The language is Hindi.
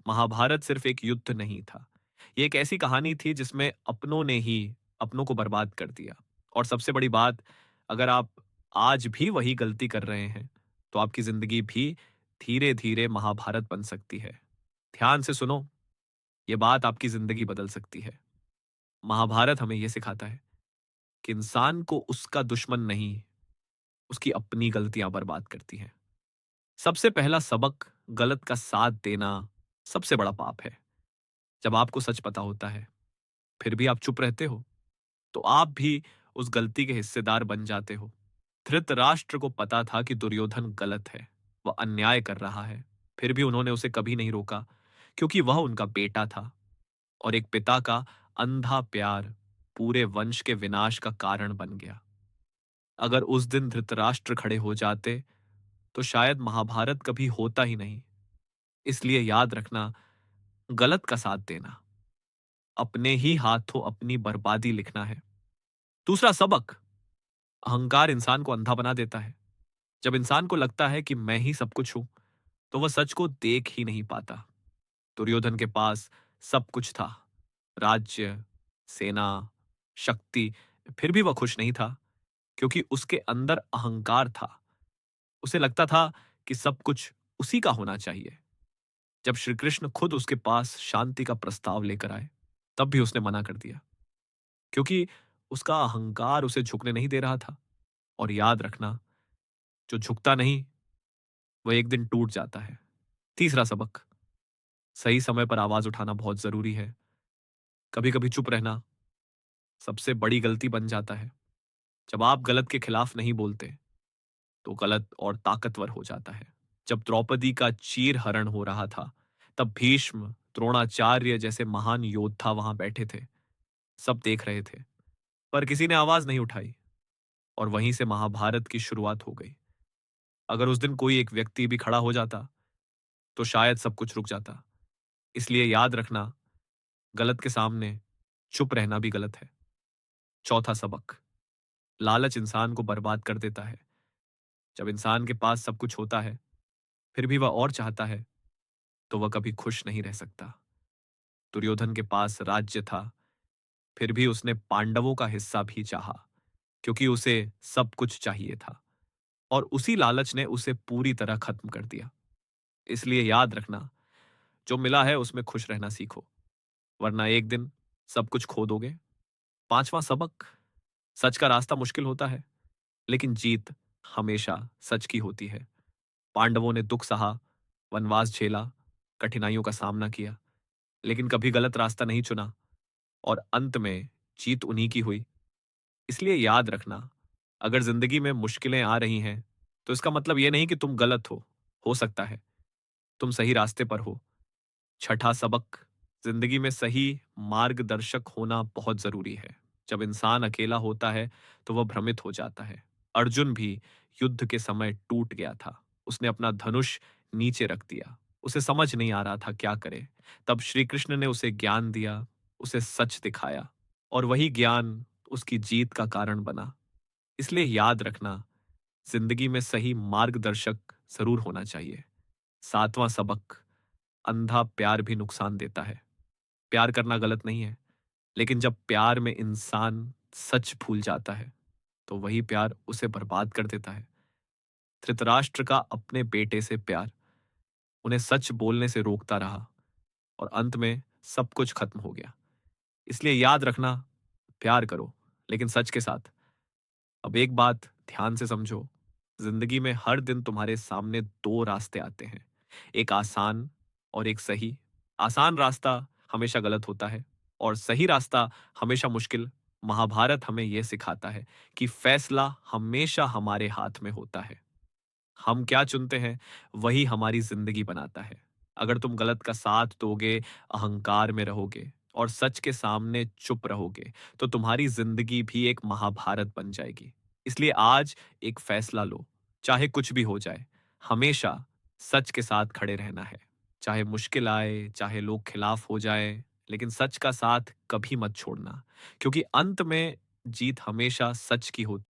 महाभारत सिर्फ एक युद्ध नहीं था। ये एक ऐसी कहानी थी जिसमें अपनों ने ही अपनों को बर्बाद कर दिया। और सबसे बड़ी बात, अगर आप आज भी वही गलती कर रहे हैं, तो आपकी जिंदगी भी धीरे-धीरे महाभारत बन सकती है। ध्यान से सुनो, ये बात आपकी जिंदगी बदल सकती है। महाभारत हमें यह सिखाता है कि इंसान को उसका दुश्मन नहीं, उसकी अपनी गलतियां बर्बाद करती हैं। सबसे पहला सबक, गलत का साथ देना सबसे बड़ा पाप है। जब आपको सच पता होता है, फिर भी आप चुप रहते हो, तो आप भी उस गलती के हिस्सेदार बन जाते हो। धृतराष्ट्र को पता था कि दुर्योधन गलत है, वह अन्याय कर रहा है। फिर भी उन्होंने उसे कभी नहीं रोका, क्योंकि वह उनका बेटा था। और एक पिता का अंधा प्यार पूरे वंश के विनाश का कारण बन गया। अगर उस दिन धृतराष्ट्र खड़े हो जाते, तो शायद महाभारत कभी होता ही नहीं। इसलिए याद रखना, गलत का साथ देना अपने ही हाथों अपनी बर्बादी लिखना है। दूसरा सबक, अहंकार इंसान को अंधा बना देता है। जब इंसान को लगता है कि मैं ही सब कुछ हूं, तो वह सच को देख ही नहीं पाता। दुर्योधन के पास सब कुछ था, राज्य, सेना, शक्ति, फिर भी वह खुश नहीं था, क्योंकि उसके अंदर अहंकार था। उसे लगता था कि सब कुछ उसी का होना चाहिए। जब श्री कृष्ण खुद उसके पास शांति का प्रस्ताव लेकर आए, तब भी उसने मना कर दिया, क्योंकि उसका अहंकार उसे झुकने नहीं दे रहा था। और याद रखना, जो झुकता नहीं, वह एक दिन टूट जाता है। तीसरा सबक, सही समय पर आवाज उठाना बहुत जरूरी है। कभी कभी चुप रहना सबसे बड़ी गलती बन जाता है। जब आप गलत के खिलाफ नहीं बोलते, तो गलत और ताकतवर हो जाता है। जब द्रौपदी का चीर हरण हो रहा था, तब भीष्म, द्रोणाचार्य जैसे महान योद्धा वहां बैठे थे। सब देख रहे थे, पर किसी ने आवाज नहीं उठाई। और वहीं से महाभारत की शुरुआत हो गई। अगर उस दिन कोई एक व्यक्ति भी खड़ा हो जाता, तो शायद सब कुछ रुक जाता। इसलिए याद रखना, गलत के सामने चुप रहना भी गलत है। चौथा सबक, लालच इंसान को बर्बाद कर देता है। जब इंसान के पास सब कुछ होता है, फिर भी वह और चाहता है, तो वह कभी खुश नहीं रह सकता। दुर्योधन के पास राज्य था, फिर भी उसने पांडवों का हिस्सा भी चाहा, क्योंकि उसे सब कुछ चाहिए था। और उसी लालच ने उसे पूरी तरह खत्म कर दिया। इसलिए याद रखना, जो मिला है उसमें खुश रहना सीखो, वरना एक दिन सब कुछ खो दोगे। पांचवा सबक, सच का रास्ता मुश्किल होता है, लेकिन जीत हमेशा सच की होती है। पांडवों ने दुख सहा, वनवास झेला, कठिनाइयों का सामना किया, लेकिन कभी गलत रास्ता नहीं चुना। और अंत में जीत उन्हीं की हुई। इसलिए याद रखना, अगर जिंदगी में मुश्किलें आ रही हैं, तो इसका मतलब यह नहीं कि तुम गलत हो सकता है तुम सही रास्ते पर हो। छठा सबक, जिंदगी में सही मार्गदर्शक होना बहुत जरूरी है। जब इंसान अकेला होता है, तो वह भ्रमित हो जाता है। अर्जुन भी युद्ध के समय टूट गया था। उसने अपना धनुष नीचे रख दिया, उसे समझ नहीं आ रहा था क्या करे। तब श्री कृष्ण ने उसे ज्ञान दिया, उसे सच दिखाया, और वही ज्ञान उसकी जीत का कारण बना। इसलिए याद रखना, जिंदगी में सही मार्गदर्शक जरूर होना चाहिए। सातवां सबक, अंधा प्यार भी नुकसान देता है। प्यार करना गलत नहीं है, लेकिन जब प्यार में इंसान सच भूल जाता है, तो वही प्यार उसे बर्बाद कर देता है। धृतराष्ट्र का अपने बेटे से प्यार उन्हें सच बोलने से रोकता रहा, और अंत में सब कुछ खत्म हो गया। इसलिए याद रखना, प्यार करो, लेकिन सच के साथ। अब एक बात ध्यान से समझो, जिंदगी में हर दिन तुम्हारे सामने दो रास्ते आते हैं, एक आसान और एक सही। आसान रास्ता हमेशा गलत होता है, और सही रास्ता हमेशा मुश्किल। महाभारत हमें यह सिखाता है कि फैसला हमेशा हमारे हाथ में होता है। हम क्या चुनते हैं, वही हमारी जिंदगी बनाता है। अगर तुम गलत का साथ दोगे, अहंकार में रहोगे और सच के सामने चुप रहोगे, तो तुम्हारी जिंदगी भी एक महाभारत बन जाएगी। इसलिए आज एक फैसला लो, चाहे कुछ भी हो जाए, हमेशा सच के साथ खड़े रहना है। चाहे मुश्किल आए, चाहे लोग खिलाफ हो जाए, लेकिन सच का साथ कभी मत छोड़ना, क्योंकि अंत में जीत हमेशा सच की होती